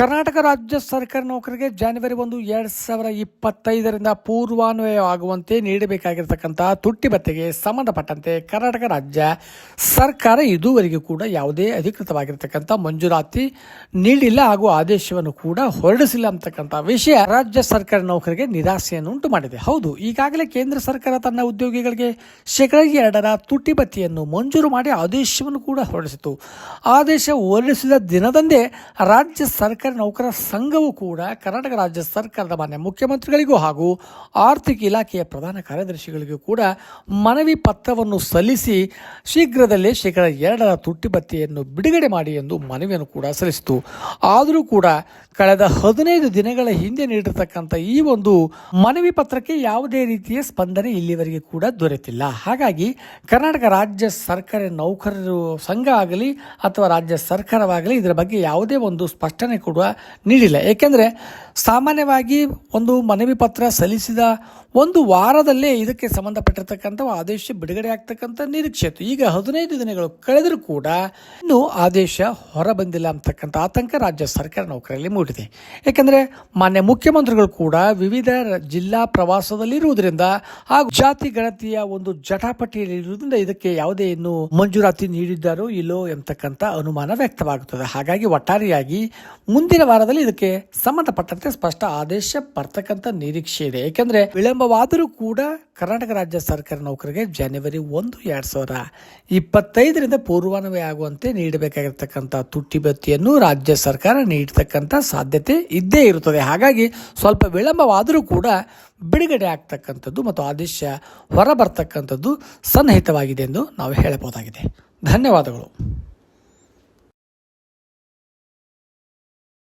ಕರ್ನಾಟಕ ರಾಜ್ಯ ಸರ್ಕಾರಿ ನೌಕರರಿಗೆ ಜನವರಿ 1, 2025 ಪೂರ್ವಾನ್ವಯವಾಗುವಂತೆ ನೀಡಬೇಕಾಗಿರತಕ್ಕಂತಹ ತುಟ್ಟಿ ಭತ್ಯೆಗೆ ಸಂಬಂಧಪಟ್ಟಂತೆ ಕರ್ನಾಟಕ ರಾಜ್ಯ ಸರ್ಕಾರ ಇದುವರೆಗೂ ಕೂಡ ಯಾವುದೇ ಅಧಿಕೃತವಾಗಿರತಕ್ಕಂಥ ಮಂಜೂರಾತಿ ನೀಡಿಲ್ಲ ಹಾಗೂ ಆದೇಶವನ್ನು ಕೂಡ ಹೊರಡಿಸಿಲ್ಲ ಅಂತಕ್ಕಂಥ ವಿಷಯ ರಾಜ್ಯ ಸರ್ಕಾರಿ ನೌಕರರಿಗೆ ನಿರಾಸೆಯನ್ನು ಉಂಟು ಮಾಡಿದೆ. ಹೌದು, ಈಗಾಗಲೇ ಕೇಂದ್ರ ಸರ್ಕಾರ ತನ್ನ ಉದ್ಯೋಗಿಗಳಿಗೆ ಶೇಕಡಾ 2 ತುಟ್ಟಿ ಭತ್ಯೆಯನ್ನು ಮಂಜೂರು ಮಾಡಿ ಆದೇಶವನ್ನು ಕೂಡ ಹೊರಡಿಸಿತು. ಆದೇಶ ಹೊರಡಿಸಿದ ದಿನದಂದೇ ರಾಜ್ಯ ಸರ್ಕಾರಿ ನೌಕರ ಸಂಘವು ಕೂಡ ಕರ್ನಾಟಕ ರಾಜ್ಯ ಸರ್ಕಾರದ ಮಾನ್ಯ ಮುಖ್ಯಮಂತ್ರಿಗಳಿಗೂ ಹಾಗೂ ಆರ್ಥಿಕ ಇಲಾಖೆಯ ಪ್ರಧಾನ ಕಾರ್ಯದರ್ಶಿಗಳಿಗೂ ಕೂಡ ಮನವಿ ಪತ್ರವನ್ನು ಸಲ್ಲಿಸಿ ಶೀಘ್ರದಲ್ಲೇ ಶೇಕಡಾ 2 ತುಟ್ಟಿ ಭತ್ಯೆಯನ್ನು ಬಿಡುಗಡೆ ಮಾಡಿ ಎಂದು ಮನವಿಯನ್ನು ಕೂಡ ಸಲ್ಲಿಸಿತು. ಆದರೂ ಕೂಡ ಕಳೆದ 15 ದಿನಗಳ ಹಿಂದೆ ನೀಡಿರತಕ್ಕಂಥ ಈ ಒಂದು ಮನವಿ ಪತ್ರಕ್ಕೆ ಯಾವುದೇ ರೀತಿಯ ಸ್ಪಂದನೆ ಇಲ್ಲಿವರೆಗೆ ಕೂಡ ದೊರೆತಿಲ್ಲ. ಹಾಗಾಗಿ ಕರ್ನಾಟಕ ರಾಜ್ಯ ಸರ್ಕಾರಿ ನೌಕರರು ಸಂಘ ಆಗಲಿ ಅಥವಾ ರಾಜ್ಯ ಸರ್ಕಾರವಾಗಲಿ ಇದರ ಬಗ್ಗೆ ಯಾವುದೇ ಒಂದು ಸ್ಪಷ್ಟನೆ ಕೂಡ ನೀಡಿಲ್ಲ. ಏಕೆಂದರೆ ಸಾಮಾನ್ಯವಾಗಿ ಒಂದು ಮನವಿ ಪತ್ರ ಸಲ್ಲಿಸಿದ ಒಂದು ವಾರದಲ್ಲೇ ಇದಕ್ಕೆ ಸಂಬಂಧಪಟ್ಟಿರ್ತಕ್ಕಂಥ ಆದೇಶ ಬಿಡುಗಡೆ ಆಗ್ತಕ್ಕಂಥ ನಿರೀಕ್ಷೆ ಇತ್ತು. ಈಗ 15 ದಿನಗಳು ಕಳೆದರೂ ಕೂಡ ಇನ್ನೂ ಆದೇಶ ಹೊರಬಂದಿಲ್ಲ ಅಂತಕ್ಕಂಥ ಆತಂಕ ರಾಜ್ಯ ಸರ್ಕಾರ ನೌಕರರಲ್ಲಿ ಮೂಡಿದೆ. ಏಕೆಂದರೆ ಮಾನ್ಯ ಮುಖ್ಯಮಂತ್ರಿಗಳು ಕೂಡ ವಿವಿಧ ಜಿಲ್ಲಾ ಪ್ರವಾಸದಲ್ಲಿರುವುದರಿಂದ ಹಾಗೂ ಜಾತಿ ಗಣತಿಯ ಒಂದು ಜಟಾಪಟಿಯಲ್ಲಿ ಇರುವುದರಿಂದ ಇದಕ್ಕೆ ಯಾವುದೇ ಇನ್ನು ಮಂಜೂರಾತಿ ನೀಡಿದ್ದಾರೋ ಇಲ್ಲೋ ಎಂಬತಕ್ಕಂಥ ಅನುಮಾನ ವ್ಯಕ್ತವಾಗುತ್ತದೆ. ಹಾಗಾಗಿ ಒಟ್ಟಾರೆಯಾಗಿ ಮುಂದಿನ ವಾರದಲ್ಲಿ ಇದಕ್ಕೆ ಸಂಬಂಧಪಟ್ಟಂತೆ ಸ್ಪಷ್ಟ ಆದೇಶ ಬರ್ತಕ್ಕಂಥ ನಿರೀಕ್ಷೆ ಇದೆ. ಏಕೆಂದರೆ ವಿಳಂಬವಾದರೂ ಕೂಡ ಕರ್ನಾಟಕ ರಾಜ್ಯ ಸರ್ಕಾರಿ ನೌಕರರಿಗೆ ಜನವರಿ 1, 2025 ಪೂರ್ವಾನ್ವಯ ಆಗುವಂತೆ ನೀಡಬೇಕಾಗಿರ್ತಕ್ಕಂಥ ತುಟ್ಟಿ ಭತ್ಯೆಯನ್ನು ರಾಜ್ಯ ಸರ್ಕಾರ ನೀಡತಕ್ಕಂಥ ಸಾಧ್ಯತೆ ಇದ್ದೇ ಇರುತ್ತದೆ. ಹಾಗಾಗಿ ಸ್ವಲ್ಪ ವಿಳಂಬವಾದರೂ ಕೂಡ ಬಿಡುಗಡೆ ಆಗ್ತಕ್ಕಂಥದ್ದು ಮತ್ತು ಆದೇಶ ಹೊರಬರ್ತಕ್ಕಂಥದ್ದು ಸನ್ನಿಹಿತವಾಗಿದೆ ಎಂದು ನಾವು ಹೇಳಬಹುದಾಗಿದೆ. ಧನ್ಯವಾದಗಳು.